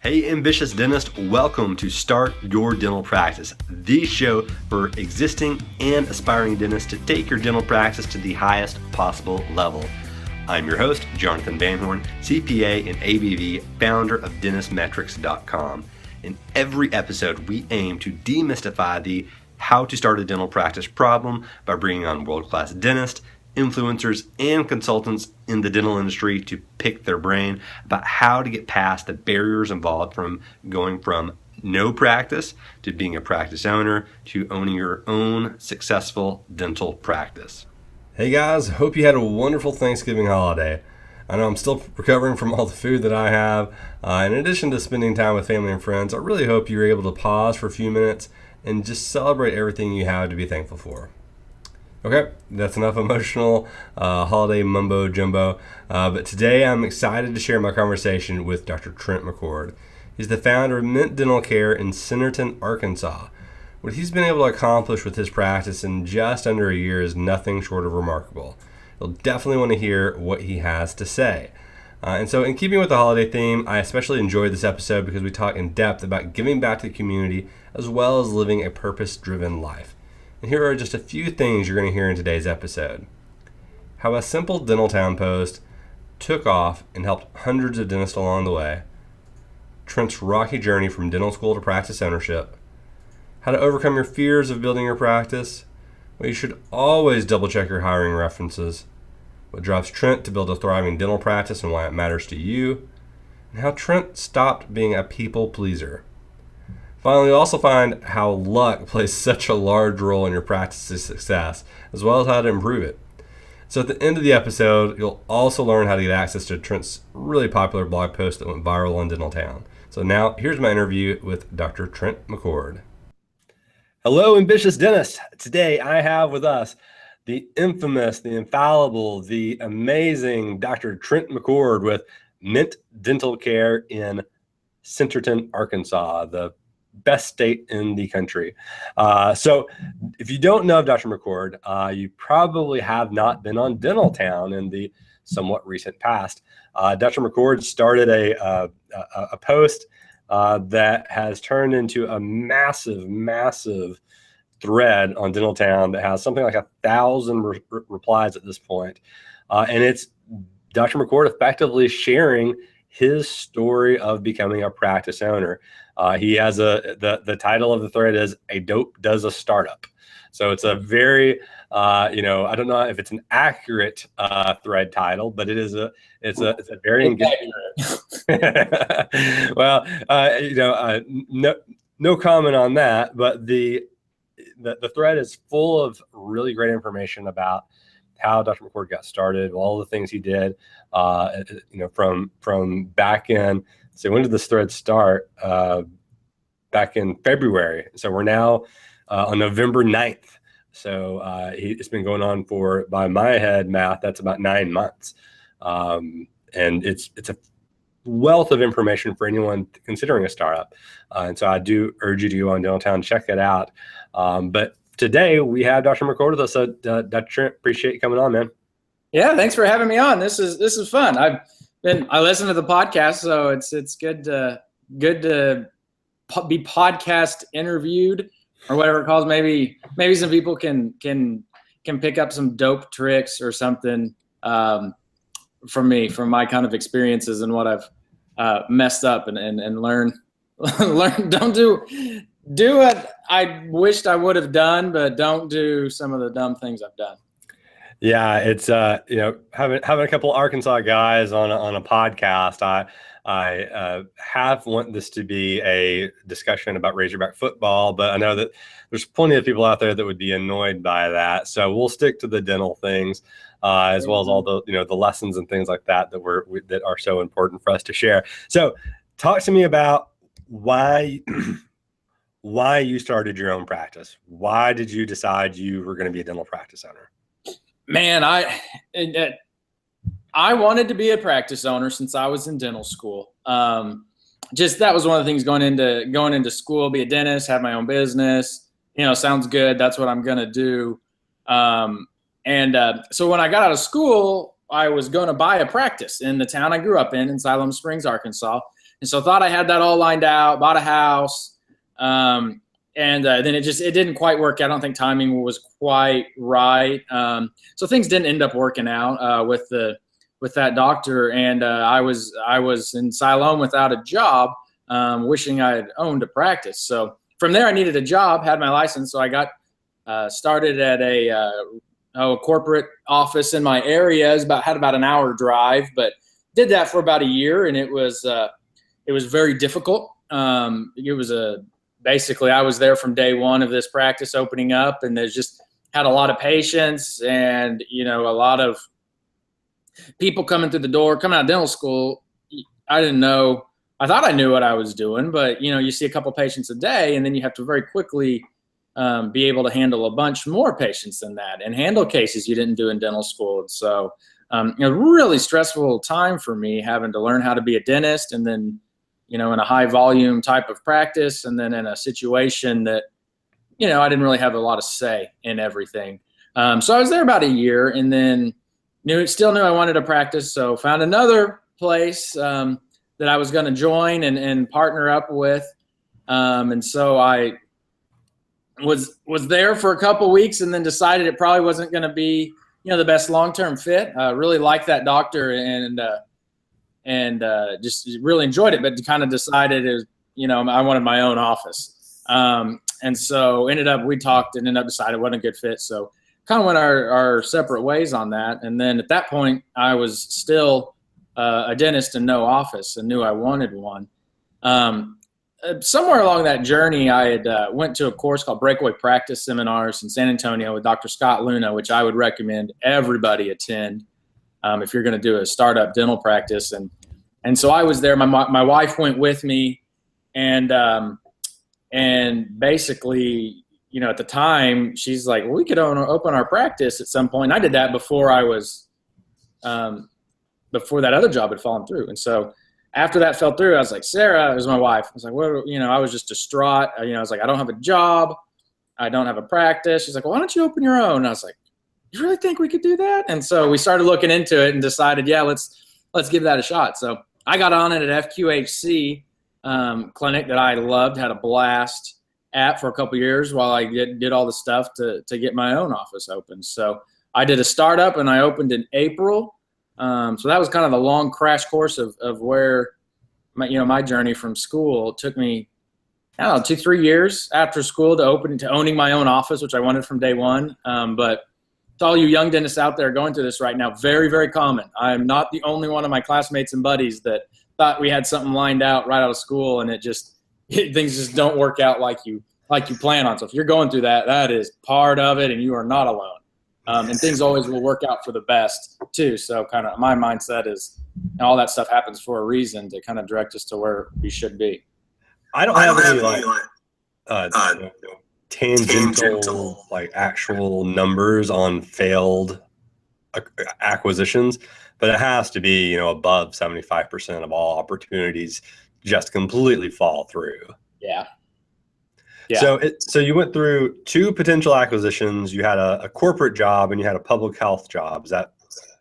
Hey, ambitious dentist, welcome to Start Your Dental Practice, the show for existing and aspiring dentists to take your dental practice to the highest possible level. I'm your host, Jonathan Van Horn, CPA and ABV, founder of dentistmetrics.com. In every episode, we aim to demystify the how to start a dental practice problem by bringing on world-class dentists, influencers, and consultants in the dental industry to pick their brain about how to get past the barriers involved from going from no practice to being a practice owner to owning your own successful dental practice. Hey guys, hope you had a wonderful Thanksgiving holiday. I know I'm still recovering from all the food that I have. In addition to spending time with family and friends, I really hope you're able to pause for a few minutes and just celebrate everything you have to be thankful for. Okay, that's enough emotional holiday mumbo jumbo. But today I'm excited to share my conversation with Dr. Trent McCord. He's the founder of Mint Dental Care in Centerton, Arkansas. What he's been able to accomplish with his practice in just under a year is nothing short of remarkable. You'll definitely want to hear what he has to say. And so in keeping with the holiday theme, I especially enjoyed this episode because we talk in depth about giving back to the community as well as living a purpose-driven life. And here are just a few things you're going to hear in today's episode. How a simple dental town post took off and helped hundreds of dentists along the way. Trent's rocky journey from dental school to practice ownership. How to overcome your fears of building your practice. Well, you should always double check your hiring references. What drives Trent to build a thriving dental practice and why it matters to you. And how Trent stopped being a people pleaser. Finally, you'll also find how luck plays such a large role in your practice's success, as well as how to improve it. So at the end of the episode, you'll also learn how to get access to Trent's really popular blog post that went viral on Dental Town. So now, here's my interview with Dr. Trent McCord. Hello, ambitious dentists. Today I have with us the infamous, the infallible, the amazing Dr. Trent McCord with Mint Dental Care in Centerton, Arkansas, the best state in the country. So if you don't know of Dr. McCord, you probably have not been on Dental Town in the somewhat recent past. Dr. McCord started a post that has turned into a massive thread on Dental Town that has something like 1,000 replies at this point. And it's Dr. McCord effectively sharing his story of becoming a practice owner. He has the title of the thread is "A Dope Does a Startup." So it's a very, I don't know if it's an accurate thread title, but it's a very engaging. Well, no comment on that, but the thread is full of really great information about how Dr. McCord got started, all the things he did, from back in. So when did this thread start? Back in February. So we're now on November 9th. So it's been going on for, by my head math, that's about 9 months. And it's a wealth of information for anyone considering a startup. And so I do urge you to go on Dental Town, check it out. But today we have Dr. McCord with us. So Dr. Trent, appreciate you coming on, man. Yeah, thanks for having me on. This is fun. I listen to the podcast, so it's good to be podcast interviewed or whatever it calls. Maybe some people can pick up some dope tricks or something from me, from my kind of experiences and what I've messed up and learn. Don't do what I wished I would have done, but don't do some of the dumb things I've done. Yeah, it's having a couple Arkansas guys on a podcast. I have want this to be a discussion about Razorback football, but I know that there's plenty of people out there that would be annoyed by that. So we'll stick to the dental things, as well as all the the lessons and things like that that are so important for us to share. So talk to me about why you started your own practice. Why did you decide you were going to be a dental practice owner? Man, I wanted to be a practice owner since I was in dental school. Just that was one of the things going into school, be a dentist, have my own business. Sounds good. That's what I'm going to do. So when I got out of school, I was going to buy a practice in the town I grew up in Siloam Springs, Arkansas. And so thought I had that all lined out, bought a house. And then it didn't quite work out. I don't think timing was quite right. So things didn't end up working out with that doctor. And I was in Siloam without a job, wishing I had owned a practice. So from there, I needed a job, had my license. So I got started at a corporate office in my area. Had about an hour drive, but did that for about a year, and it was very difficult. Basically, I was there from day one of this practice opening up, and there's just had a lot of patients and, a lot of people coming through the door, coming out of dental school. I didn't know. I thought I knew what I was doing, but, you see a couple patients a day, and then you have to very quickly be able to handle a bunch more patients than that and handle cases you didn't do in dental school. And so, really stressful time for me, having to learn how to be a dentist, and then, in a high volume type of practice, and then in a situation that, I didn't really have a lot of say in everything. So I was there about a year, and then still knew I wanted to practice. So found another place that I was going to join and partner up with. And so I was there for a couple weeks, and then decided it probably wasn't going to be, the best long-term fit. Really liked that doctor, and just really enjoyed it, but kind of decided I wanted my own office. And so we talked and ended up deciding it wasn't a good fit. So kind of went our separate ways on that. And then at that point, I was still a dentist and no office, and knew I wanted one. Somewhere along that journey, I had went to a course called Breakaway Practice Seminars in San Antonio with Dr. Scott Luna, which I would recommend everybody attend if you're going to do a startup dental practice. And so I was there. My wife went with me, and basically, at the time, she's like, well, we could open our practice at some point. And I did that before before that other job had fallen through. And so after that fell through, I was like, Sarah, it was my wife. I was like, what, I was just distraught. I was like, I don't have a job. I don't have a practice. She's like, well, why don't you open your own? And I was like, you really think we could do that? And so we started looking into it and decided, yeah, let's give that a shot. So I got on it at FQHC clinic that I loved, had a blast at for a couple of years while I did all the stuff to get my own office open. So I did a startup, and I opened in April. So that was kind of the long crash course of where my journey from school. It took me, 2-3 years after school to owning my own office, which I wanted from day one. But to all you young dentists out there going through this right now, very, very common. I'm not the only one of my classmates and buddies that thought we had something lined out right out of school, and things just don't work out like you plan on. So if you're going through that, that is part of it, and you are not alone. And things always will work out for the best too. So kind of my mindset is all that stuff happens for a reason, to kind of direct us to where we should be. I don't have any tangential actual numbers on failed acquisitions, but it has to be, above 75% of all opportunities just completely fall through. Yeah. Yeah. So you went through 2 potential acquisitions. You had a corporate job, and you had a public health job. Is that?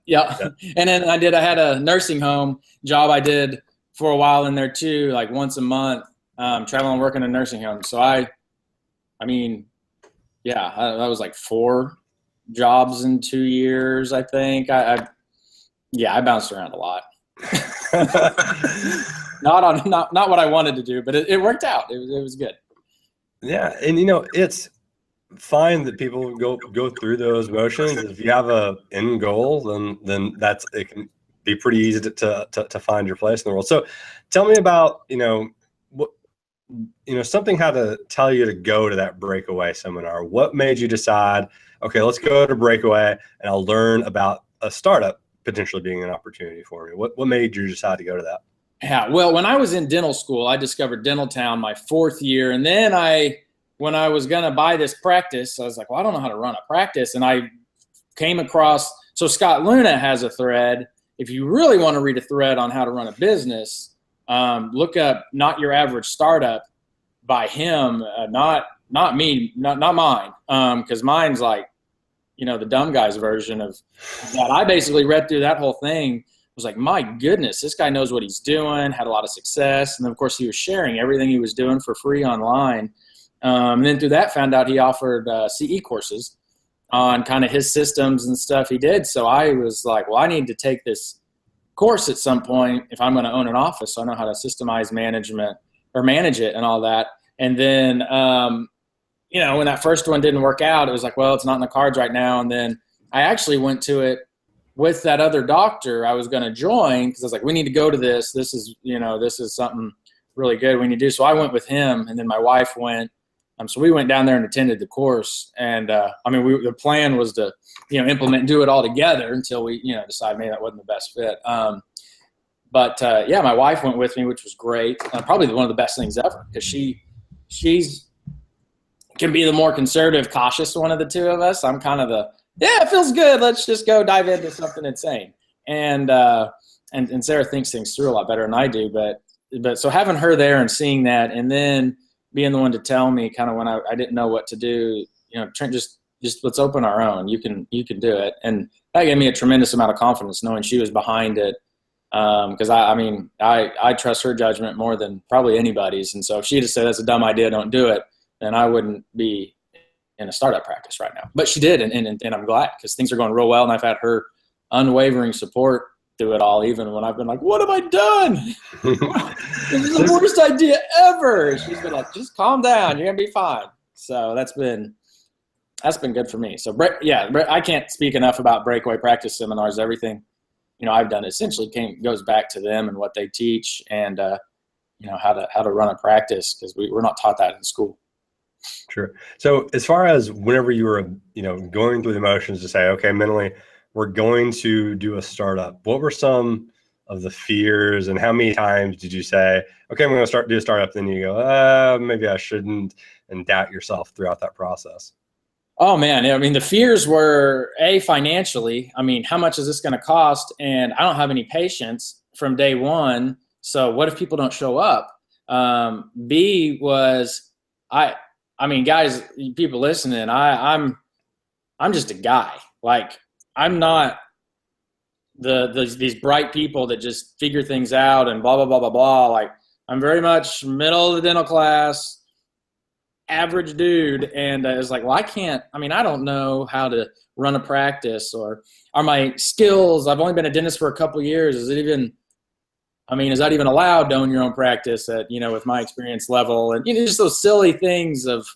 Yeah. And then I had a nursing home job I did for a while in there too, like once a month, traveling and working in a nursing home. So that was like 4 jobs in 2 years, I think. I bounced around a lot. not what I wanted to do, but it worked out. It was good. Yeah, and it's fine that people go through those motions. If you have a end goal, then it can be pretty easy to find your place in the world. So, tell me about something had to tell you to go to that Breakaway seminar. What made you decide, okay, let's go to Breakaway and I'll learn about a startup potentially being an opportunity for me? What made you decide to go to that? Yeah, well, when I was in dental school, I discovered Dental Town my 4th year. And then when I was going to buy this practice, I was like, well, I don't know how to run a practice. And I came across, so Scott Luna has a thread. If you really want to read a thread on how to run a business, look up Not Your Average Startup by him, not me, not mine, because mine's like, the dumb guy's version of that. I basically read through that whole thing, was like, my goodness, this guy knows what he's doing, had a lot of success. And then, of course, he was sharing everything he was doing for free online. And then through that, found out he offered CE courses on kind of his systems and stuff he did. So I was like, well, I need to take this course at some point if I'm going to own an office, so I know how to systemize management or manage it and all that. And then, you know, when that first one didn't work out, it was like, well, it's not in the cards right now. And then I actually went to it with that other doctor I was going to join, because I was like, we need to go to this. This is, you know, this is something really good we need to do. So I went with him, and then my wife went. So we went down there and attended the course. And I mean, the plan was to, you know, implement and do it all together until we, you know, decided maybe that wasn't the best fit. Yeah, my wife went with me, which was great. Probably one of the best things ever, because she's can be the more conservative, cautious one of the two of us. I'm kind of the, yeah, it feels good, let's just go dive into something insane. And Sarah thinks things through a lot better than I do. But so having her there and seeing that, and then being the one to tell me kind of when I didn't know what to do, you know, Trent, just let's open our own. You can do it. And that gave me a tremendous amount of confidence knowing she was behind it. Because I trust her judgment more than probably anybody's. And so if she just said that's a dumb idea, don't do it, then I wouldn't be in a startup practice right now. But she did, and I'm glad, because things are going real well, and I've had her unwavering support through it all, even when I've been like, what have I done? This is the worst idea ever. She's been like, just calm down, you're gonna be fine. So that's been good for me. So I can't speak enough about breakaway practice seminars. Everything, you know, I've done essentially goes back to them and what they teach, and you know, how to run a practice, because we're not taught that in school. Sure. So as far as whenever you were, you know, going through the motions to say, okay, mentally, we're going to do a startup, what were some of the fears, and how many times did you say, okay, I'm going to do a startup, then you go, maybe I shouldn't, and doubt yourself throughout that process? Oh man, I mean, the fears were financially. I mean, how much is this going to cost? And I don't have any patience from day one. So what if people don't show up? B was, I mean, guys, people listening, I'm just a guy. Like, I'm not these bright people that just figure things out and blah, blah, blah, blah, blah. Like, I'm very much middle of the dental class, average dude. And it's like, well, I don't know how to run a practice, or are my skills, I've only been a dentist for a couple of years. Is that even allowed to own your own practice at, you know, with my experience level? And, you know, just those silly things of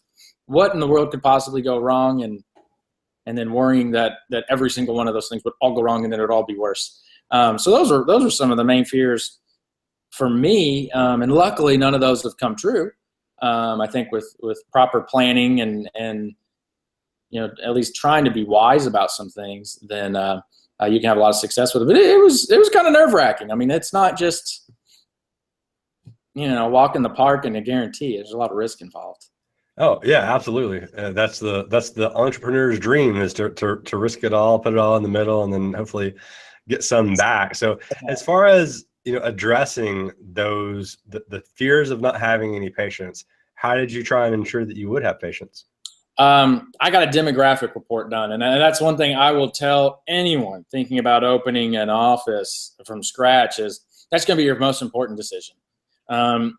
what in the world could possibly go wrong, and then worrying that every single one of those things would all go wrong and then it would all be worse. So those are some of the main fears for me. And luckily none of those have come true. I think with proper planning and, you know, at least trying to be wise about some things, then you can have a lot of success with it. But it was kind of nerve-wracking. I mean, it's not just, you know, walk in the park and a guarantee. There's a lot of risk involved. Oh yeah, absolutely. That's the entrepreneur's dream, is to risk it all, put it all in the middle, and then hopefully get some back. So as far as, you know, addressing those, the fears of not having any patients, how did you try and ensure that you would have patients? I got a demographic report done, and that's one thing I will tell anyone thinking about opening an office from scratch, is that's going to be your most important decision.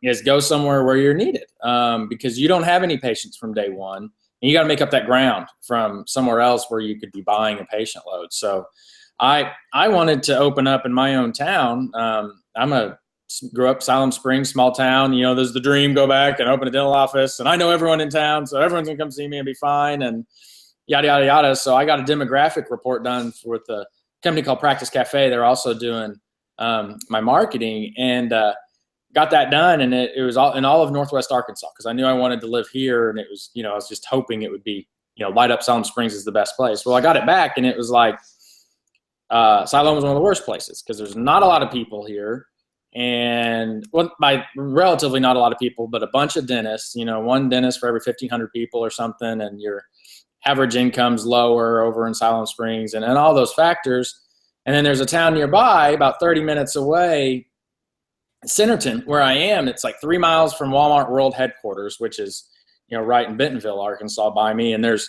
Is go somewhere where you're needed, because you don't have any patients from day one, and you got to make up that ground from somewhere else where you could be buying a patient load. So I wanted to open up in my own town. Grew up Siloam Springs, small town. You know, there's the dream, go back and open a dental office, and I know everyone in town, so everyone's gonna come see me and be fine, and yada yada yada. So I got a demographic report done with a company called Practice Cafe. They're also doing my marketing, and got that done, and it was all in all of Northwest Arkansas, because I knew I wanted to live here, and it was, you know, I was just hoping it would be, you know, light up Siloam Springs is the best place. Well, I got it back, and it was like Siloam was one of the worst places, because there's not a lot of people here, and by relatively not a lot of people, but a bunch of dentists. You know, one dentist for every 1,500 people or something, and your average income's lower over in Siloam Springs, and all those factors. And then there's a town nearby, about 30 minutes away, Centerton, where I am. It's like 3 miles from Walmart World Headquarters, which is, you know, right in Bentonville, Arkansas by me. And there's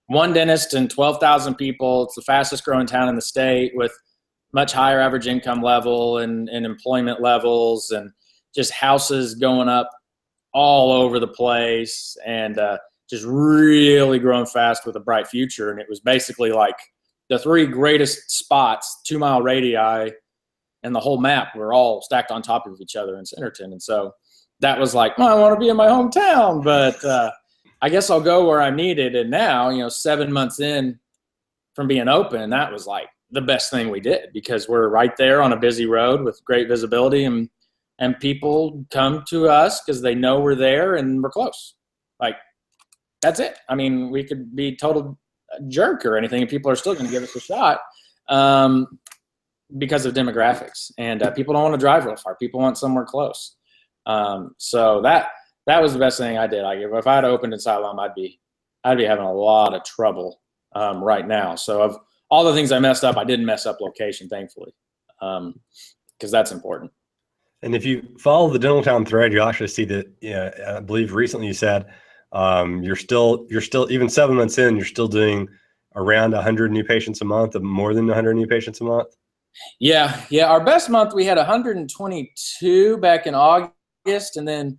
one dentist and 12,000 people. It's the fastest growing town in the state, with much higher average income level and employment levels, and just houses going up all over the place, and just really growing fast with a bright future. And it was basically like the 3 greatest spots, 2-mile radii, and the whole map were all stacked on top of each other in Centerton. And so that was like, well, I want to be in my hometown, but I guess I'll go where I'm needed. And now, 7 months in from being open, that was like the best thing we did, because we're right there on a busy road with great visibility, and people come to us because they know we're there and we're close. Like, that's it. I mean, we could be total jerk or anything, and people are still going to give us a shot because of demographics. And people don't want to drive real far. People want somewhere close. So that was the best thing I did. If I had opened in Siloam, I'd be having a lot of trouble right now. So of all the things I messed up, I didn't mess up location, thankfully, because that's important. And if you follow the Dentaltown thread, you'll actually see that, I believe recently you said you're still even 7 months in, you're still doing around 100 new patients a month, more than 100 new patients a month. Yeah. Our best month, we had 122 back in August, and then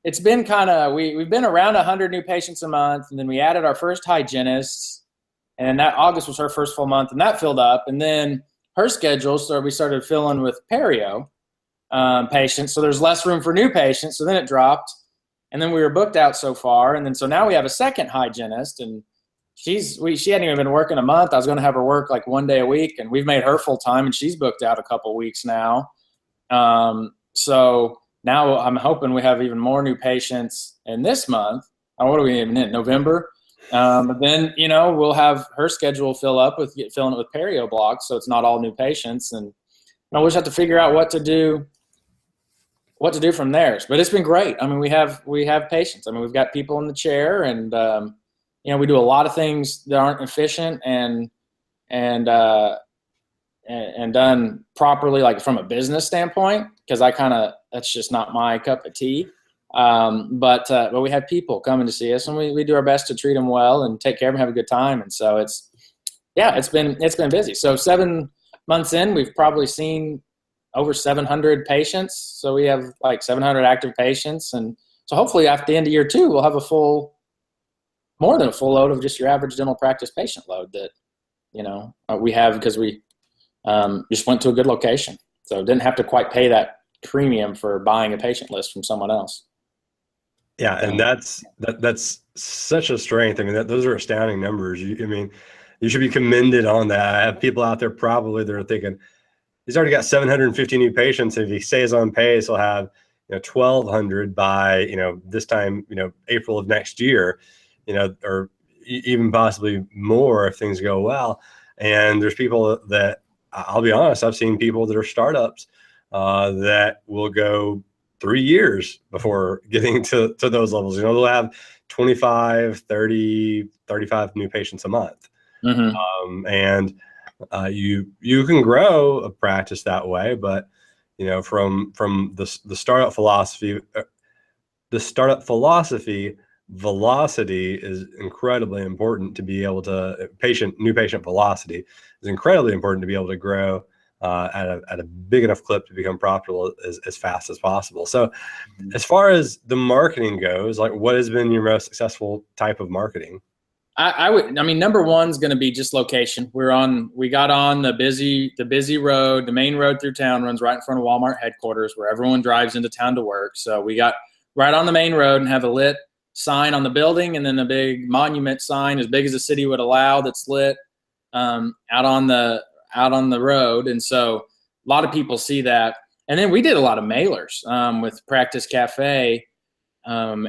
it's been kind of we've been around 100 new patients a month, and then we added our first hygienist, and that August was her first full month, and that filled up, and then her schedule, so we started filling with perio patients, so there's less room for new patients, so then it dropped, and then we were booked out so far, and then so now we have a second hygienist, and she hadn't even been working a month. I was going to have her work like 1 day a week, and we've made her full time, and she's booked out a couple weeks now. So now I'm hoping we have even more new patients in this month. What are we even in, November? But then, we'll have her schedule filling it with perio blocks, so it's not all new patients, and we'll just have to figure out what to do from there. But it's been great. I mean, we have patients. I mean, we've got people in the chair, and we do a lot of things that aren't efficient and done properly, like from a business standpoint, because that's just not my cup of tea. But we have people coming to see us, and we do our best to treat them well and take care of them, have a good time. And so it's been busy. So 7 months in, we've probably seen over 700 patients. So we have like 700 active patients. And so hopefully after the end of year 2, we'll have more than a full load of just your average dental practice patient load that, we have, because we just went to a good location. So didn't have to quite pay that premium for buying a patient list from someone else. Yeah. And that's such a strength. I mean, those are astounding numbers. You should be commended on that. I have people out there probably that are thinking, he's already got 750 new patients. If he stays on pace, he'll have 1,200 by this time April of next year, or even possibly more if things go well. And there's people that, I'll be honest, I've seen people that are startups that will go 3 years before getting to those levels. They'll have 25, 30, 35 new patients a month. Mm-hmm. And you can grow a practice that way, but from the startup philosophy, velocity is incredibly important to be able to new patient velocity is incredibly important to be able to grow at a big enough clip to become profitable as fast as possible. So as far as the marketing goes, like, what has been your most successful type of marketing? Number one's going to be just location. We got on the busy road. The main road through town runs right in front of Walmart headquarters, where everyone drives into town to work. So we got right on the main road and have a lit sign on the building, and then a big monument sign as big as the city would allow that's lit out on the road. And so a lot of people see that. And then we did a lot of mailers with Practice Cafe, and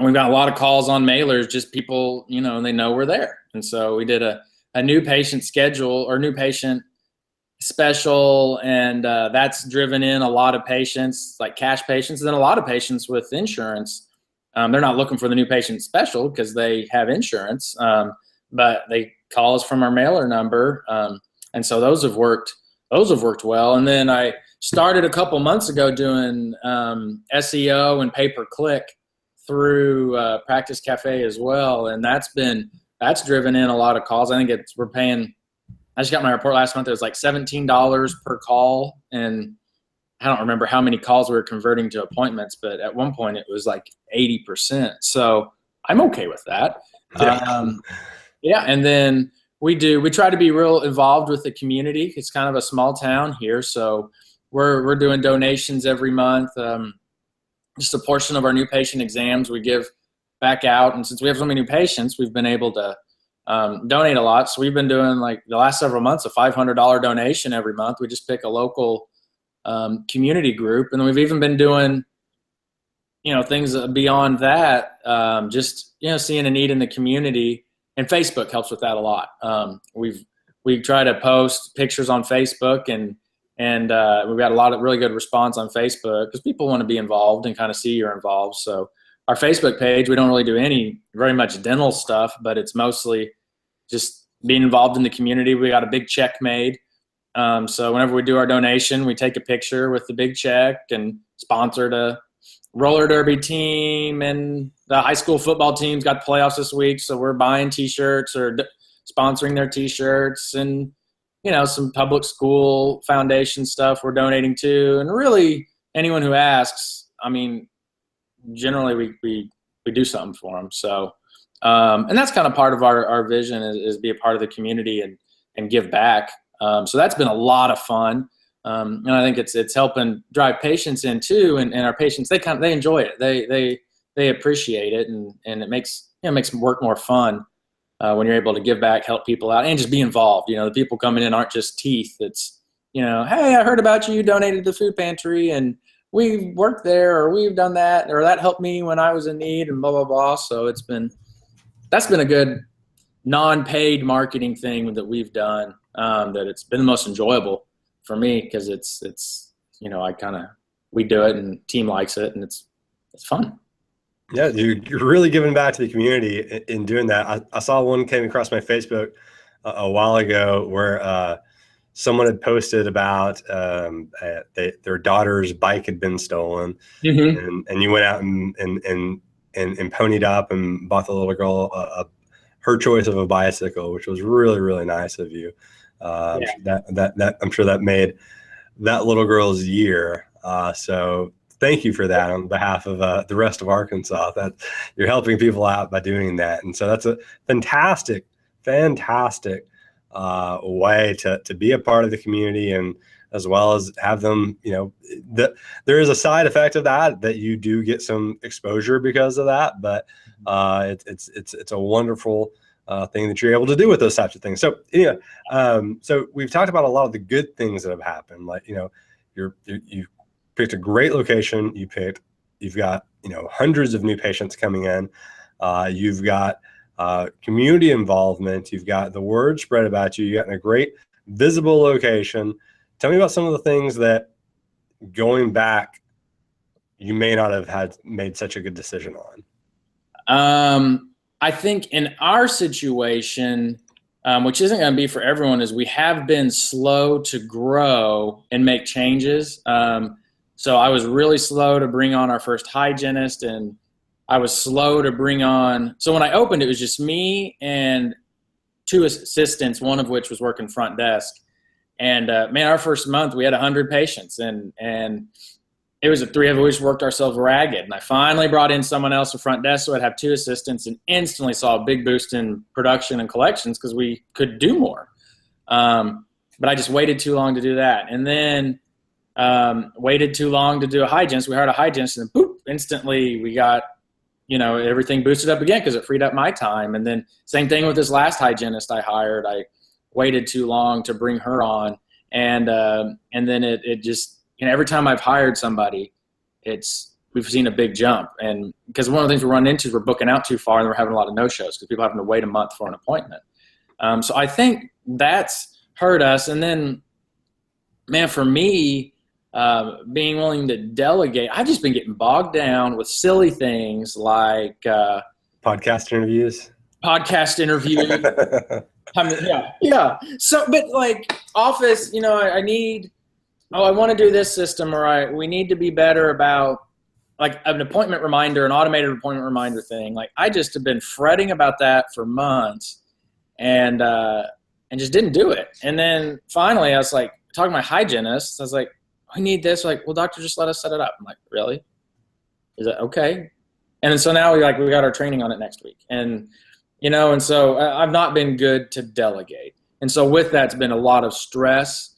we've got a lot of calls on mailers, just people, they know we're there. And so we did a new patient schedule or new patient special, and that's driven in a lot of patients, like cash patients, and then a lot of patients with insurance. They're not looking for the new patient special because they have insurance, but they call us from our mailer number, and so those have worked well. And then I started a couple months ago doing SEO and pay-per-click through Practice Cafe as well, and that's driven in a lot of calls. I think we're paying I just got my report last month. It was like $17 per call. And I don't remember how many calls we were converting to appointments, but at one point it was like 80%. So I'm okay with that. Yeah. And then we try to be real involved with the community. It's kind of a small town here. So we're doing donations every month. Just a portion of our new patient exams we give back out. And since we have so many new patients, we've been able to donate a lot. So we've been doing, like, the last several months, a $500 donation every month. We just pick a local community group. And then we've even been doing, things beyond that, just, seeing a need in the community. And Facebook helps with that a lot. We try to post pictures on Facebook, and we've got a lot of really good response on Facebook because people want to be involved and kind of see you're involved. So our Facebook page, we don't really do very much dental stuff, but it's mostly just being involved in the community. We got a big check made. So whenever we do our donation, we take a picture with the big check and sponsored a roller derby team, and the high school football team's got playoffs this week. So we're buying t-shirts or sponsoring their t-shirts, and, some public school foundation stuff we're donating to. And really anyone who asks, generally we do something for them. So, and that's kind of part of our vision is be a part of the community and give back. So that's been a lot of fun. And I think it's helping drive patients in too. And our patients, they enjoy it. They appreciate it. And it makes work more fun when you're able to give back, help people out, and just be involved. The people coming in aren't just teeth. It's, hey, I heard about you. You donated to the food pantry, and we've worked there, or we've done that, or that helped me when I was in need, and blah, blah, blah. So that's been a good non-paid marketing thing that we've done, that it's been the most enjoyable for me, because it's we do it and team likes it, and it's fun. Yeah, you're really giving back to the community in doing that. I saw one came across my Facebook a while ago where someone had posted about their daughter's bike had been stolen, and you went out and ponied up and bought the little girl her choice of a bicycle, which was really, really nice of you. That I'm sure that made that little girl's year. So thank you for that on behalf of the rest of Arkansas. That you're helping people out by doing that, and so that's a fantastic way to be a part of the community, and as well as have them. There is a side effect of that you do get some exposure because of that, but it's a wonderful thing that you're able to do with those types of things. So anyway, so we've talked about a lot of the good things that have happened. Like, you picked a great location. You've got, hundreds of new patients coming in. You've got community involvement. You've got the word spread about you. You got in a great visible location. Tell me about some of the things that going back, you may not have had made such a good decision on. I think in our situation, which isn't going to be for everyone, is we have been slow to grow and make changes. So I was really slow to bring on our first hygienist, and I was slow to bring on. So when I opened, it was just me and two assistants, one of which was working front desk. And our first month we had 100 patients, and it was three of us worked ourselves ragged. And I finally brought in someone else to front desk, so I'd have two assistants, and instantly saw a big boost in production and collections because we could do more. But I just waited too long to do that. And then waited too long to do a hygienist. We hired a hygienist, and then, boop, instantly we got, everything boosted up again because it freed up my time. And then same thing with this last hygienist I hired. I waited too long to bring her on. And then it just, every time I've hired somebody, we've seen a big jump. And because one of the things we run into is we're booking out too far, and we're having a lot of no-shows because people having to wait a month for an appointment. So I think that's hurt us. And then, for me, being willing to delegate, I've just been getting bogged down with silly things like podcast interviews. Yeah. So, but like office, I need. I want to do this system, or we need to be better about like an appointment reminder, an automated appointment reminder thing. Like I just have been fretting about that for months, and and just didn't do it. And then finally I was like, talking to my hygienist, I was like, I need this. Like, well, doctor, just let us set it up. I'm like, really? Is that okay? And then so now we got our training on it next week. And, and so I've not been good to delegate. And so with that, it's been a lot of stress,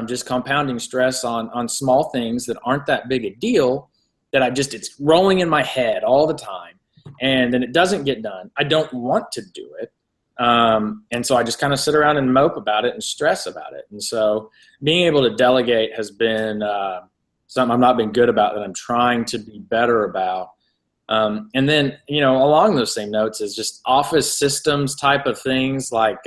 just compounding stress on small things that aren't that big a deal, that it's rolling in my head all the time. And then it doesn't get done. I don't want to do it. And so I just kind of sit around and mope about it and stress about it. And so being able to delegate has been something I've not been good about, that I'm trying to be better about. And then, along those same notes is just office systems type of things, like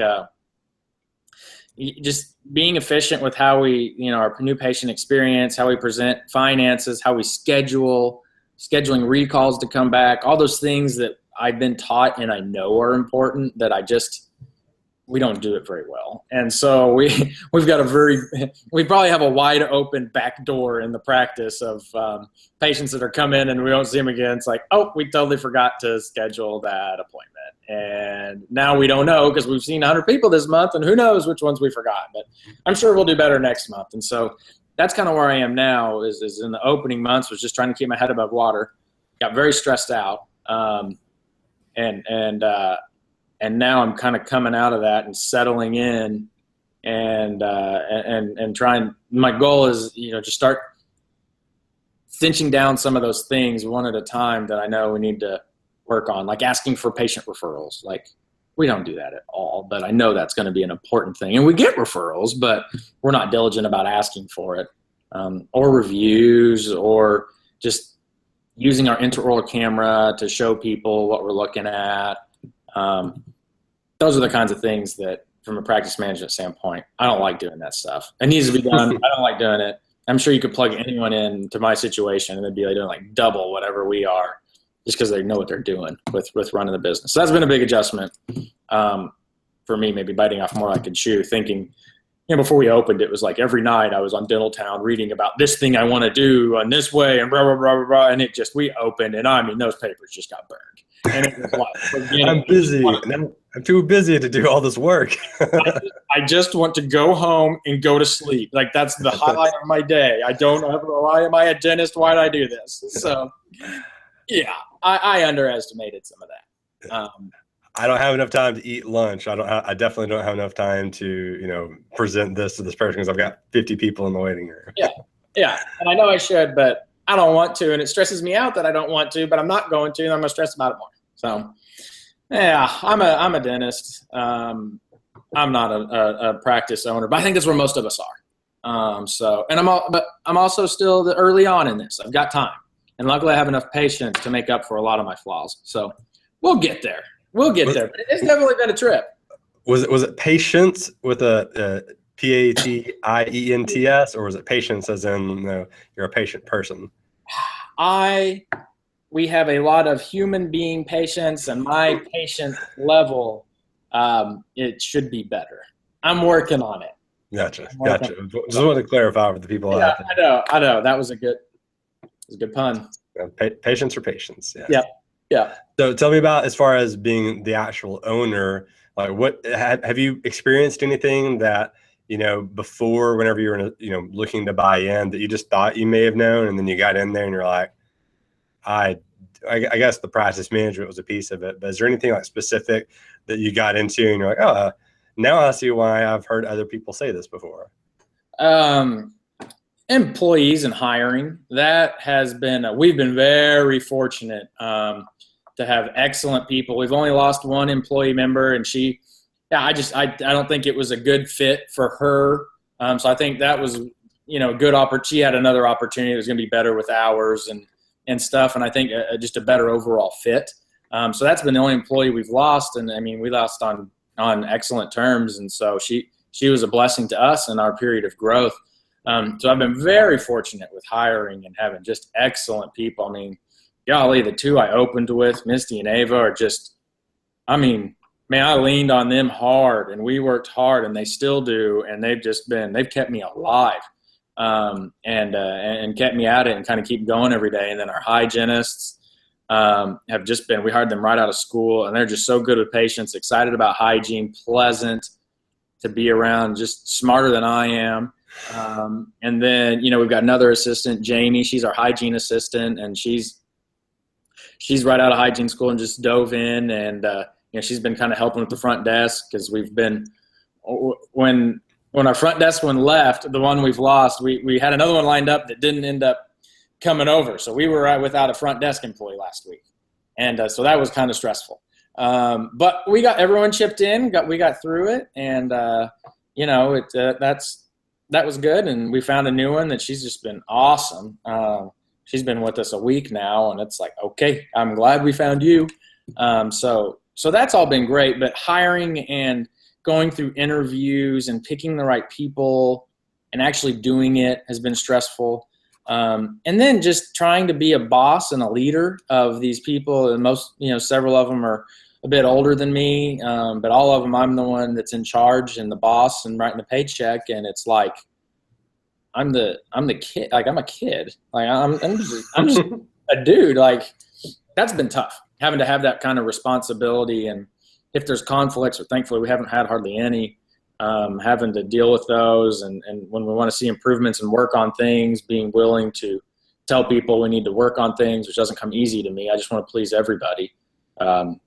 just being efficient with how we, our new patient experience, how we present finances, how we scheduling recalls to come back, all those things that I've been taught and I know are important, that we don't do it very well. And so we probably have a wide open back door in the practice of patients that are come in and we don't see them again. It's like, oh, we totally forgot to schedule that appointment. And now we don't know, because we've seen 100 people this month and who knows which ones we forgot, but I'm sure we'll do better next month. And so that's kind of where I am now, is in the opening months was just trying to keep my head above water, got very stressed out. And now I'm kind of coming out of that and settling in, and trying. My goal is, just start cinching down some of those things one at a time that I know we need to work on, like asking for patient referrals. Like, we don't do that at all, but I know that's going to be an important thing. And we get referrals, but we're not diligent about asking for it, or reviews, or just using our intraoral camera to show people what we're looking at. Those are the kinds of things that, from a practice management standpoint, I don't like doing that stuff. It needs to be done. I don't like doing it. I'm sure you could plug anyone into my situation and they'd be doing like double whatever we are, just because they know what they're doing with running the business. So that's been a big adjustment for me, maybe biting off more I could chew, thinking, before we opened, it was like every night I was on Dental Town reading about this thing I want to do and this way and blah, blah, blah, blah, blah. And we opened, and those papers just got burned. And it was like, I'm busy. I'm too busy to do all this work. I just want to go home and go to sleep. Like, that's the highlight of my day. I don't ever, why am I a dentist? Why did I do this? So, yeah, I underestimated some of that. I don't have enough time to eat lunch. I definitely don't have enough time to, present this to this person, because I've got 50 people in the waiting room. Yeah. And I know I should, but I don't want to. And it stresses me out that I don't want to, but I'm not going to, and I'm going to stress about it more. So, yeah, I'm a dentist. I'm not a practice owner, but I think that's where most of us are. But I'm also still early on in this. I've got time, and luckily I have enough patience to make up for a lot of my flaws. So we'll get there. But it's definitely been a trip. Was it patience with a PATIENTS, or was it patience as in you're a patient person? We have a lot of human being patients, and my patient level, it should be better. I'm working on it. Gotcha. Just wanted to clarify for the people out there. I know. That was a good pun. Patience or patience. Yes. Yeah. So tell me about, as far as being the actual owner, like what have you experienced anything that, before, whenever you were, looking to buy in, that you just thought you may have known, and then you got in there and you're like, I guess the practice management was a piece of it, but is there anything like specific that you got into and you're like, oh, now I see why I've heard other people say this before? Employees and hiring. That has been, we've been very fortunate to have excellent people. We've only lost one employee member, and I don't think it was a good fit for her. So I think that was, good opportunity. She had another opportunity that was going to be better with hours and stuff. And I think just a better overall fit. So that's been the only employee we've lost. And we lost on excellent terms. And so she was a blessing to us in our period of growth. So I've been very fortunate with hiring and having just excellent people. Golly, the two I opened with, Misty and Ava, are just, I leaned on them hard, and we worked hard, and they still do. And they've kept me alive, and kept me at it and kind of keep going every day. And then our hygienists have just been, we hired them right out of school, and they're just so good with patients, excited about hygiene, pleasant, to be around, just smarter than I am. And then, we've got another assistant, Jamie. She's our hygiene assistant, and she's right out of hygiene school and just dove in. And, she's been kind of helping with the front desk, because we've been – when our front desk one left, the one we've lost, we had another one lined up that didn't end up coming over. So we were without a front desk employee last week. And so that was kind of stressful. But we got everyone chipped in. We got through it, and that was good. And we found a new one that she's just been awesome. She's been with us a week now, and it's like, okay, I'm glad we found you. So that's all been great. But hiring and going through interviews and picking the right people and actually doing it has been stressful. And then just trying to be a boss and a leader of these people. And several of them are a bit older than me, but all of them, I'm the one that's in charge and the boss and writing the paycheck. And it's like, I'm the kid. Like, I'm a kid. Like, I'm just a dude. Like, that's been tough, having to have that kind of responsibility. And if there's conflicts, or thankfully we haven't had hardly any, having to deal with those. And when we want to see improvements and work on things, being willing to tell people we need to work on things, which doesn't come easy to me. I just want to please everybody,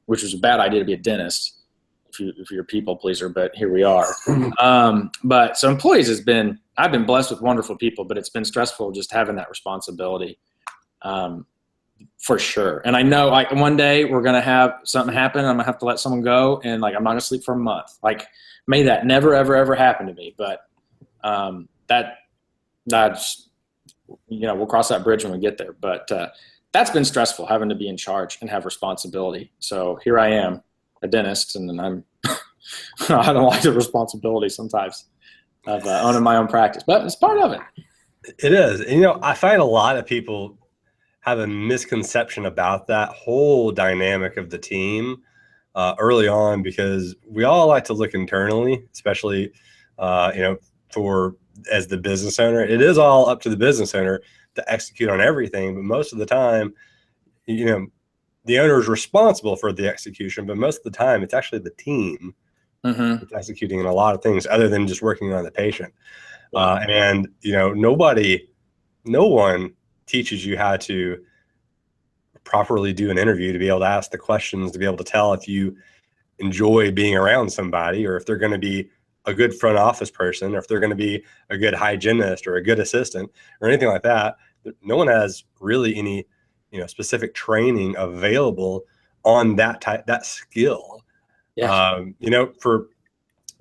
which was a bad idea to be a dentist if you're a people pleaser, but here we are. But so employees I've been blessed with wonderful people, but it's been stressful just having that responsibility, for sure. And I know, like, one day we're going to have something happen. I'm going to have to let someone go, and like, I'm not going to sleep for a month. Like, may that never, ever, ever happen to me. But that's, we'll cross that bridge when we get there. But that's been stressful, having to be in charge and have responsibility. So here I am, a dentist, and then I don't like the responsibility sometimes of owning my own practice, but it's part of it. It is. And, I find a lot of people have a misconception about that whole dynamic of the team early on, because we all like to look internally, especially, as the business owner. It is all up to the business owner to execute on everything, but most of the time, the owner is responsible for the execution, but most of the time it's actually the team that's executing in a lot of things other than just working on the patient. And no one teaches you how to properly do an interview, to be able to ask the questions, to be able to tell if you enjoy being around somebody, or if they're going to be a good front office person, or if they're going to be a good hygienist or a good assistant or anything like that. No one has really any, specific training available on that skill. Yeah. For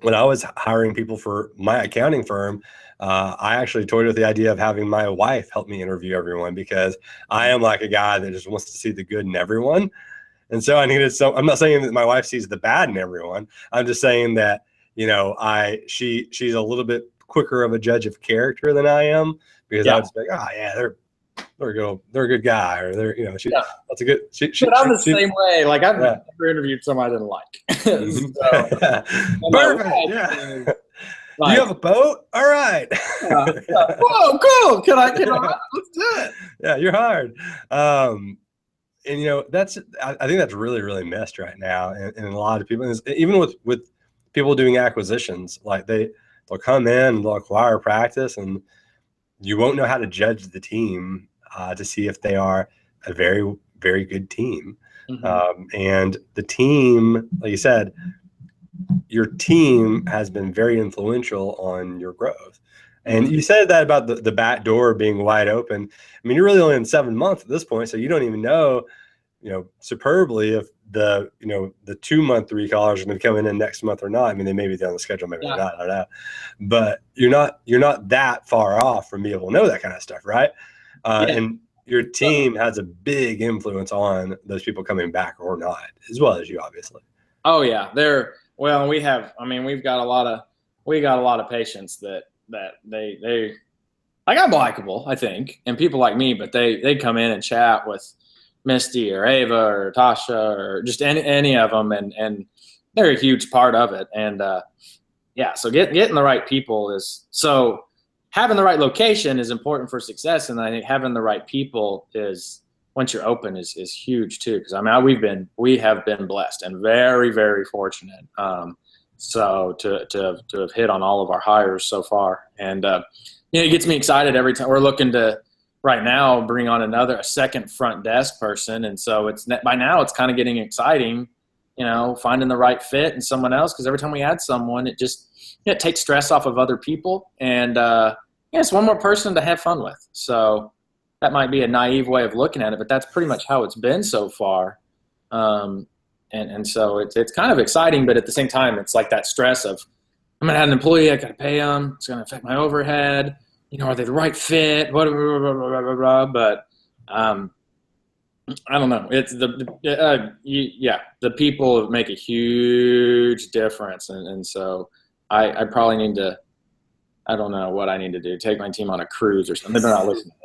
when I was hiring people for my accounting firm, I actually toyed with the idea of having my wife help me interview everyone, because I am like a guy that just wants to see the good in everyone. And so I needed I'm not saying that my wife sees the bad in everyone. I'm just saying that, she's a little bit quicker of a judge of character than I am, because I would just be like, oh yeah, they're a good guy, or that's a good. But I'm the same way. Like, I've never interviewed someone I didn't like. Perfect. Yeah. You have a boat? All right. Whoa, cool. Can I? Let's do it. Yeah, you're hired. And I think that's really, really missed right now, and a lot of people, even with people doing acquisitions, like they'll come in, they'll acquire practice, and you won't know how to judge the team to see if they are a very, very good team. And the team, like you said, your team has been very influential on your growth. And you said that about the back door being wide open. I mean, you're really only in 7 months at this point, so you don't even know, superbly if the 2 month recallers are going to come in next month or not. I mean, they may be on the schedule, maybe they're not, I don't know. But you're not that far off from being able to know that kind of stuff, right? And your team has a big influence on those people coming back or not, as well as you, obviously. Oh yeah, we've got a lot of patients that they like, I'm likable, I think, and people like me, but they come in and chat with Misty or Ava or Tasha or just any of them, and they're a huge part of it. And so getting the right people having the right location is important for success, and I think having the right people is, once you're open, is huge too. Because we have been blessed and very, very fortunate So to have hit on all of our hires so far, and it gets me excited every time. We're looking to right now bring on a second front desk person, and so by now it's kind of getting exciting, finding the right fit and someone else, because every time we add someone, it takes stress off of other people, and it's one more person to have fun with. So that might be a naive way of looking at it, but that's pretty much how it's been so far. And so it's kind of exciting, but at the same time, it's like that stress of, I'm going to have an employee, I got to pay them, it's going to affect my overhead, are they the right fit, blah, blah, blah, blah, blah, blah. But I don't know. It's the people make a huge difference. And so I probably need to, I don't know what I need to do, take my team on a cruise or something. They're not listening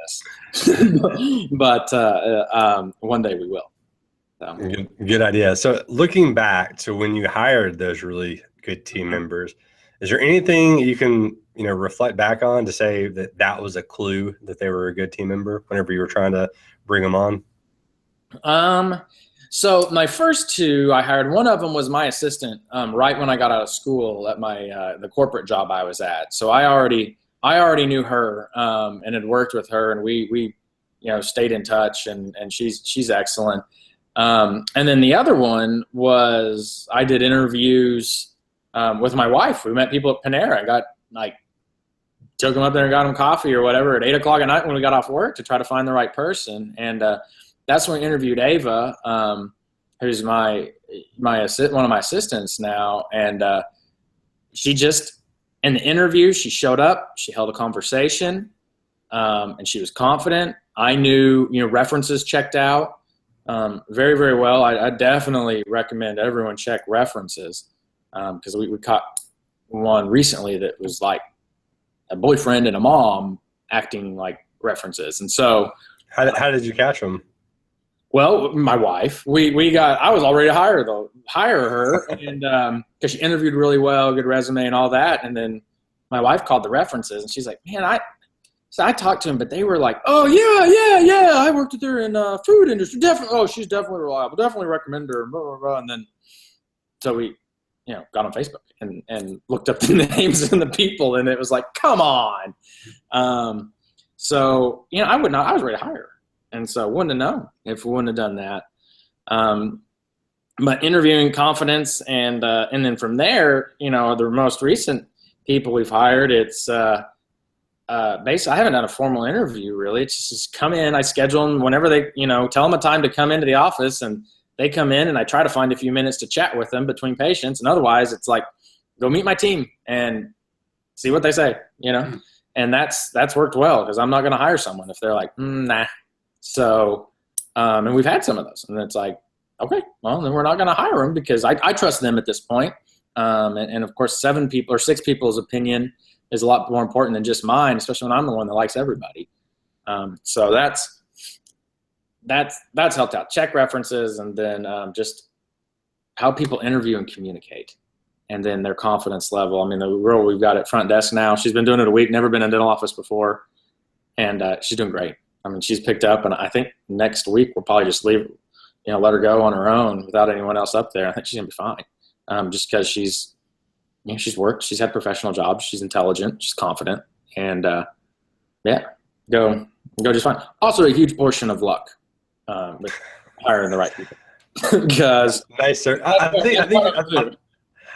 to this. But one day we will. So. Good idea. So looking back to when you hired those really good team members, is there anything you can, reflect back on to say that was a clue that they were a good team member whenever you were trying to bring them on? So my first two I hired, one of them was my assistant right when I got out of school at my the corporate job I was at. So I already knew her and had worked with her, and we stayed in touch, and she's excellent. And then the other one was I did interviews with my wife. We met people at Panera. I got took them up there and got them coffee or whatever at 8 o'clock at night when we got off work to try to find the right person. And that's when we interviewed Ava, who's one of my assistants now. And she just, in the interview, she showed up, she held a conversation, and she was confident. I knew, references checked out very, very well. I definitely recommend everyone check references because we caught one recently that was like a boyfriend and a mom acting like references. And so how did you catch them? Well, my wife, I was already to hire her, and because she interviewed really well, good resume and all that. And then my wife called the references, and she's like, man, I talked to them, but they were like, oh yeah, I worked with her in food industry. Definitely, oh, she's definitely reliable. Definitely recommend her. Blah, blah, blah. And then, so we, got on Facebook and looked up the names and the people, and it was like, come on. So I was ready to hire her. And so wouldn't have known if we wouldn't have done that. But interviewing confidence and then from there, the most recent people we've hired, it's basically I haven't done a formal interview really. It's just come in, I schedule them whenever they, tell them a time to come into the office, and they come in, and I try to find a few minutes to chat with them between patients. And otherwise it's like, go meet my team and see what they say, and that's worked well, because I'm not going to hire someone if they're like, nah. So, and we've had some of those, and it's like, okay, well, then we're not going to hire them because I trust them at this point. And of course, 6 people's opinion is a lot more important than just mine, especially when I'm the one that likes everybody. So that's helped out. Check references, and then just how people interview and communicate, and then their confidence level. I mean, the girl we've got at front desk now, she's been doing it a week, never been in a dental office before, and she's doing great. I mean, she's picked up, and I think next week we'll probably just leave, let her go on her own without anyone else up there. I think she's gonna be fine, just because she's worked, she's had professional jobs, she's intelligent, she's confident, and go just fine. Also, a huge portion of luck with hiring the right people. Because nice, sir.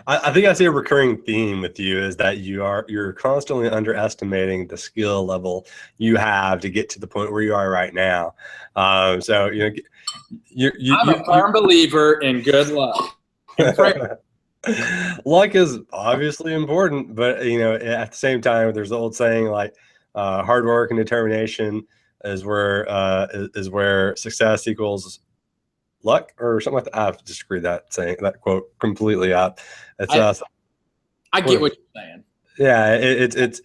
I think I see a recurring theme with you is that you're constantly underestimating the skill level you have to get to the point where you are right now. So I'm a firm believer in good luck. Luck is obviously important, but at the same time, there's the old saying like hard work and determination is where success equals luck or something like that. I have to disagree that that quote completely up. It's I get what you're saying. Yeah, it's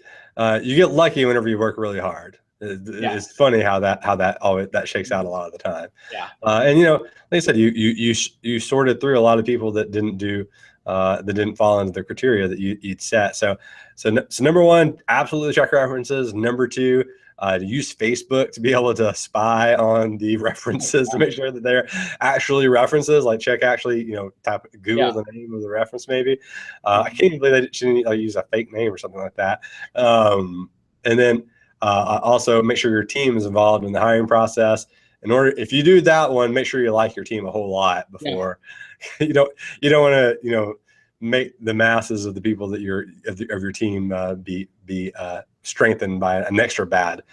you get lucky whenever you work really hard. It's funny how that shakes out a lot of the time. Yeah. And like I said, you sorted through a lot of people that didn't fall into the criteria that you'd set. So number one, absolutely check references. Number two, to use Facebook to be able to spy on the references to make sure that they're actually references, like check actually, type Google the name of the reference maybe. I can't believe they shouldn't use a fake name or something like that. And then also make sure your team is involved in the hiring process. If you do that one, make sure you like your team a whole lot before you don't want to, make the masses of the people that of your team be strengthened by an extra bad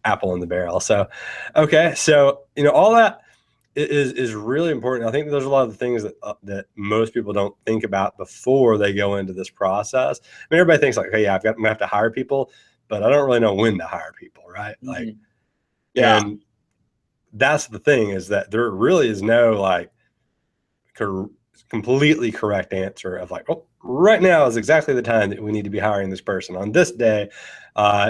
apple in the barrel. So, okay. So, all that is really important. I think there's a lot of the things that most people don't think about before they go into this process. I mean, everybody thinks like, hey, I'm going to have to hire people, but I don't really know when to hire people. Right. Like, and that's the thing, is that there really is no like completely correct answer of like, oh, right now is exactly the time that we need to be hiring this person. On this day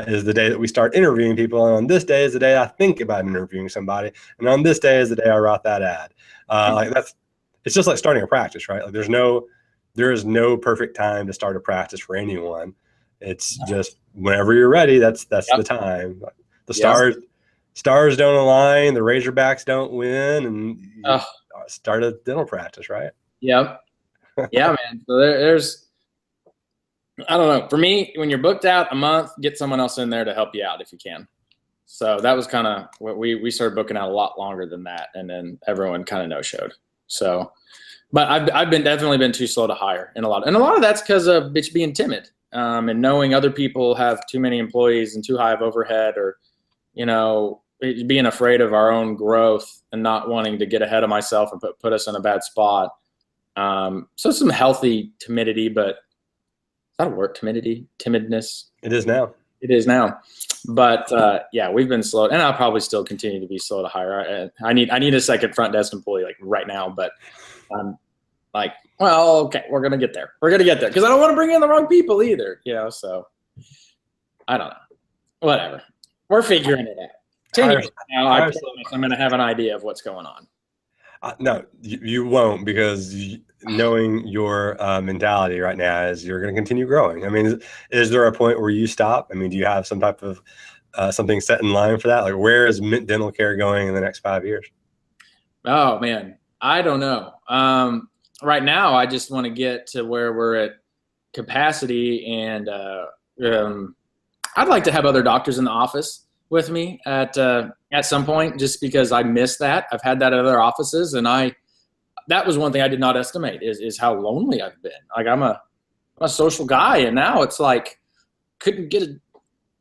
is the day that we start interviewing people. And on this day is the day I think about interviewing somebody. And on this day is the day I write that ad. It's just like starting a practice, right? Like there is no perfect time to start a practice for anyone. It's just whenever you're ready, that's the time. The stars don't align, the Razorbacks don't win, and you start a dental practice, right? Yep. Yeah, man. So there's, I don't know. For me, when you're booked out a month, get someone else in there to help you out if you can. So that was kind of what we started booking out a lot longer than that, and then everyone kind of no-showed. So, but I've definitely been too slow to hire, and a lot of that's because of being timid, and knowing other people have too many employees and too high of overhead, or being afraid of our own growth and not wanting to get ahead of myself and put us in a bad spot. So some healthy timidity, but is that a word? Timidness. It is now. It is now. But we've been slow, and I'll probably still continue to be slow to hire. I need a second front desk employee like right now, but I'm like, well, okay, we're gonna get there. We're gonna get there because I don't want to bring in the wrong people either. So I don't know. Whatever. We're figuring it out. 10 years from now, I promise I'm going to have an idea of what's going on. No, you won't, because knowing your mentality right now is you're going to continue growing. I mean, is there a point where you stop? I mean, do you have some type of something set in line for that? Like, where is Mint Dental Care going in the next 5 years? Oh, man, I don't know. Right now, I just want to get to where we're at capacity, and I'd like to have other doctors in the office with me at some point, just because I miss that. I've had that at other offices, and that was one thing I did not estimate is how lonely I've been. Like, I'm a social guy, and now it's like couldn't get a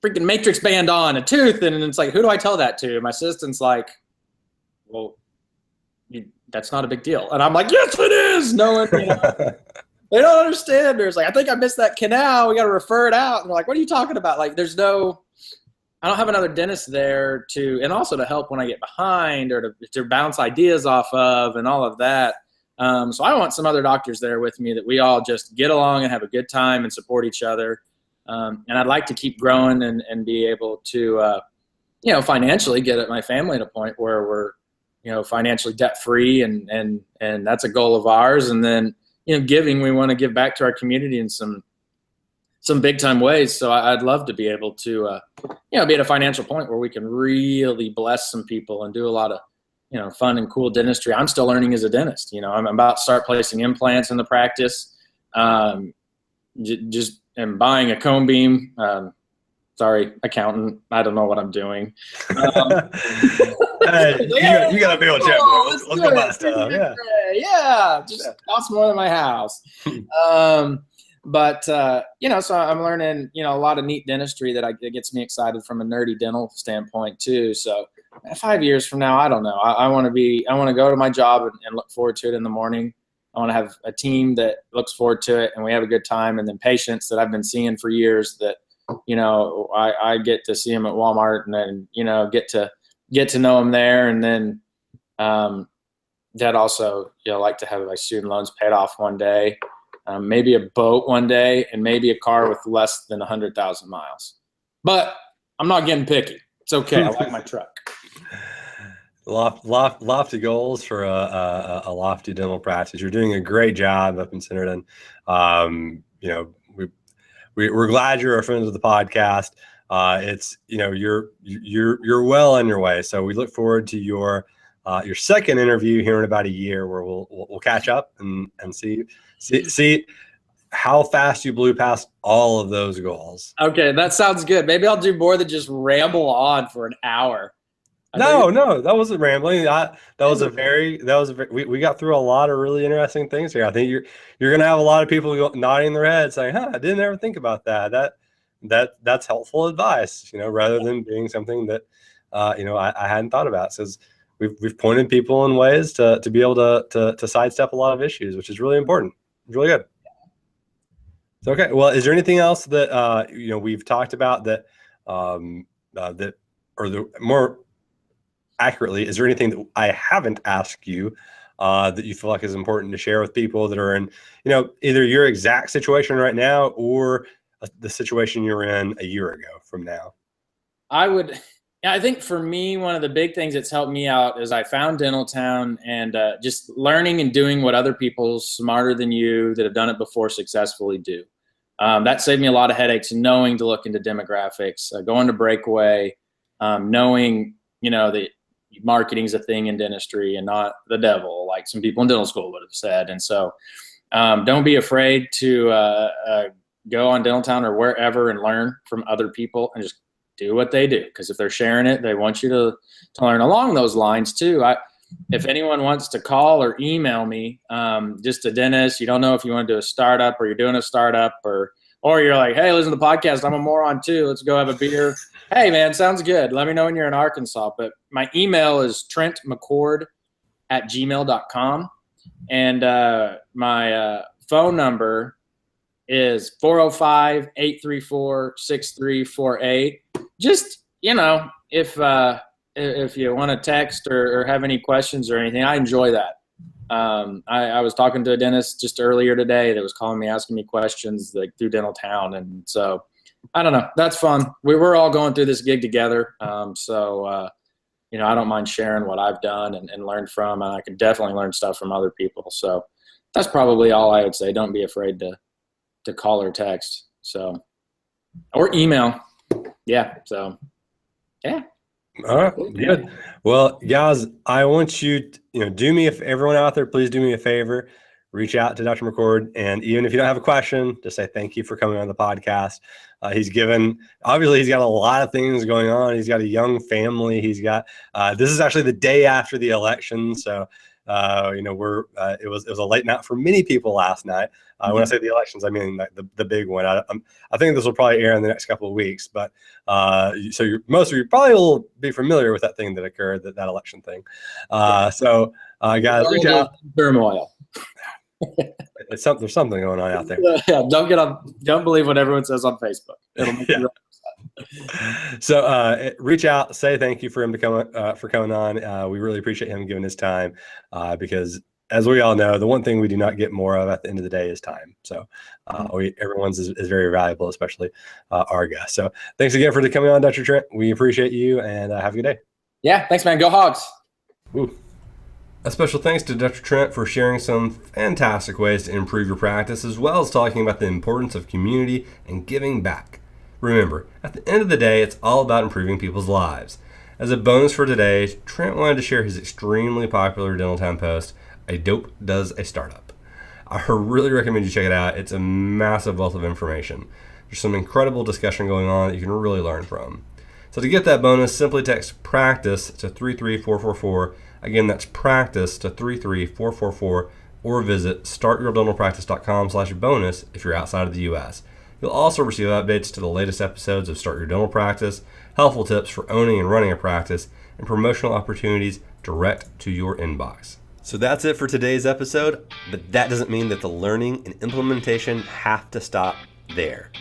freaking Matrix band on, a tooth, and it's like, who do I tell that to? My assistant's like, well, that's not a big deal, and I'm like, yes, it is. No one, they don't understand. There's like, I think I missed that canal. We got to refer it out. And they're like, what are you talking about? Like, I don't have another dentist there and also to help when I get behind, or to bounce ideas off of, and all of that. So I want some other doctors there with me that we all just get along and have a good time and support each other. And I'd like to keep growing and be able to, financially get my family at a point where we're, financially debt free, and that's a goal of ours. And then, we want to give back to our community in some big time ways. So I'd love to be able to, be at a financial point where we can really bless some people and do a lot of, fun and cool dentistry. I'm still learning as a dentist. I'm about to start placing implants in the practice. Just am buying a cone beam. Sorry, accountant. I don't know what I'm doing. Hey, you got to be able to check. Let's go buy stuff. Yeah. Just costs more than my house. But so I'm learning, a lot of neat dentistry that gets me excited from a nerdy dental standpoint too. So 5 years from now, I don't know. I want to go to my job and look forward to it in the morning. I want to have a team that looks forward to it, and we have a good time. And then patients that I've been seeing for years that, I get to see them at Walmart, and then, get to know them there. And then, that also, like to have my student loans paid off one day. Maybe a boat one day, and maybe a car with less than 100,000 miles. But I'm not getting picky. It's okay. I like my truck. Lofty goals for a lofty dental practice. You're doing a great job up in Centerton. We're glad you're a friend of the podcast. it's, you're well on your way. So we look forward to your second interview here in about a year, where we'll catch up and see how fast you blew past all of those goals. Okay, that sounds good. Maybe I'll do more than just ramble on for an hour. No, that wasn't rambling. We got through a lot of really interesting things here. I think you're going to have a lot of people nodding their heads saying, I didn't ever think about that. That's helpful advice, rather than being something that, I hadn't thought about. So we've pointed people in ways to be able to sidestep a lot of issues, which is really important. It's really good. So, okay. Well, is there anything else that, we've talked about that more accurately, is there anything that I haven't asked you that you feel like is important to share with people that are in, either your exact situation right now or the situation you were in a year ago from now? I think for me, one of the big things that's helped me out is I found Dentaltown, and just learning and doing what other people smarter than you that have done it before successfully do. That saved me a lot of headaches, knowing to look into demographics, going to Breakaway, knowing, that marketing is a thing in dentistry and not the devil, like some people in dental school would have said. And so don't be afraid to go on Dentaltown or wherever and learn from other people, and just do what they do. Because if they're sharing it, they want you to learn along those lines too. If anyone wants to call or email me, just a dentist, you don't know if you want to do a startup or you're doing a startup, or you're like, hey, listen to the podcast, I'm a moron too, let's go have a beer. Hey man, sounds good. Let me know when you're in Arkansas. But my email is trentmccord@gmail.com. And my phone number is 405-834-6348. Just, if you want to text or have any questions or anything, I enjoy that. I was talking to a dentist just earlier today that was calling me, asking me questions like through Dentaltown. And so I don't know, that's fun. We're all going through this gig together. I don't mind sharing what I've done and learned from, and I can definitely learn stuff from other people. So that's probably all I would say. Don't be afraid to call or text. So, or email. Yeah. So, yeah. All right, good. Well, guys, I want you to, everyone out there, please do me a favor, reach out to Dr. McCord. And even if you don't have a question, just say thank you for coming on the podcast. He's got a lot of things going on. He's got a young family. He's got, this is actually the day after the election. So, it was a late night for many people last night. When I say the elections, I mean the big one. I think this will probably air in the next couple of weeks, but most of you probably will be familiar with that thing that occurred, that election thing. Guys, reach out. Turmoil. There's something going on out there. Yeah, don't believe what everyone says on Facebook. It'll make you So reach out, say thank you for him for coming on. We really appreciate him giving his time, because as we all know, the one thing we do not get more of at the end of the day is time. So everyone's is very valuable, especially our guests. So thanks again for coming on, Dr. Trent. We appreciate you, and have a good day. Yeah, thanks, man. Go Hogs. Woo. A special thanks to Dr. Trent for sharing some fantastic ways to improve your practice, as well as talking about the importance of community and giving back. Remember, at the end of the day, it's all about improving people's lives. As a bonus for today, Trent wanted to share his extremely popular Dentaltown post, "A Dope Does a Startup." I really recommend you check it out. It's a massive wealth of information. There's some incredible discussion going on that you can really learn from. So to get that bonus, simply text PRACTICE to 33444. Again, that's PRACTICE to 33444, or visit startyourdentalpractice.com/bonus if you're outside of the U.S. You'll also receive updates to the latest episodes of Start Your Dental Practice, helpful tips for owning and running a practice, and promotional opportunities direct to your inbox. So that's it for today's episode, but that doesn't mean that the learning and implementation have to stop there.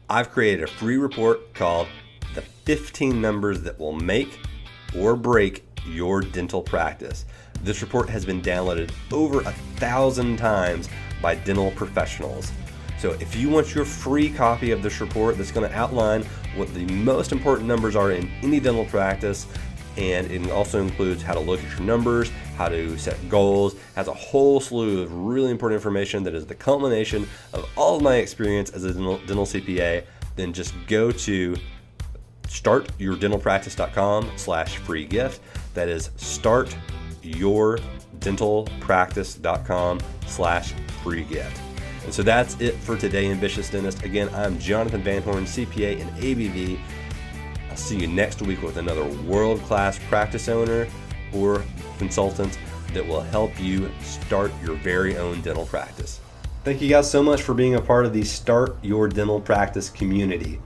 I've created a free report called The 15 Numbers That Will Make or Break Your Dental Practice. This report has been downloaded over 1,000 times by dental professionals. So if you want your free copy of this report that's going to outline what the most important numbers are in any dental practice, and it also includes how to look at your numbers, how to set goals, has a whole slew of really important information that is the culmination of all of my experience as a dental CPA, then just go to startyourdentalpractice.com/free gift. That is startyourdentalpractice.com/free gift. And so that's it for today, Ambitious Dentist. Again, I'm Jonathan Van Horn, CPA and ABV. I'll see you next week with another world-class practice owner or consultant that will help you start your very own dental practice. Thank you guys so much for being a part of the Start Your Dental Practice community.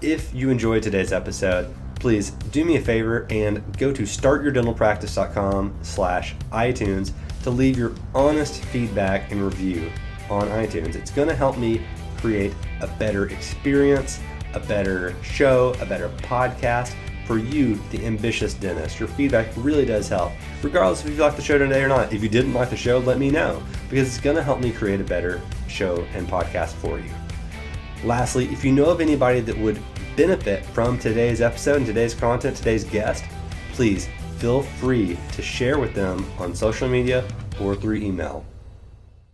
If you enjoyed today's episode, please do me a favor and go to startyourdentalpractice.com/iTunes to leave your honest feedback and review on iTunes. It's going to help me create a better experience, a better show, a better podcast for you, the ambitious dentist. Your feedback really does help, regardless if you like the show today or not. If you didn't like the show, let me know, because it's going to help me create a better show and podcast for you. Lastly, if you know of anybody that would benefit from today's episode and today's content, today's guest, please feel free to share with them on social media or through email.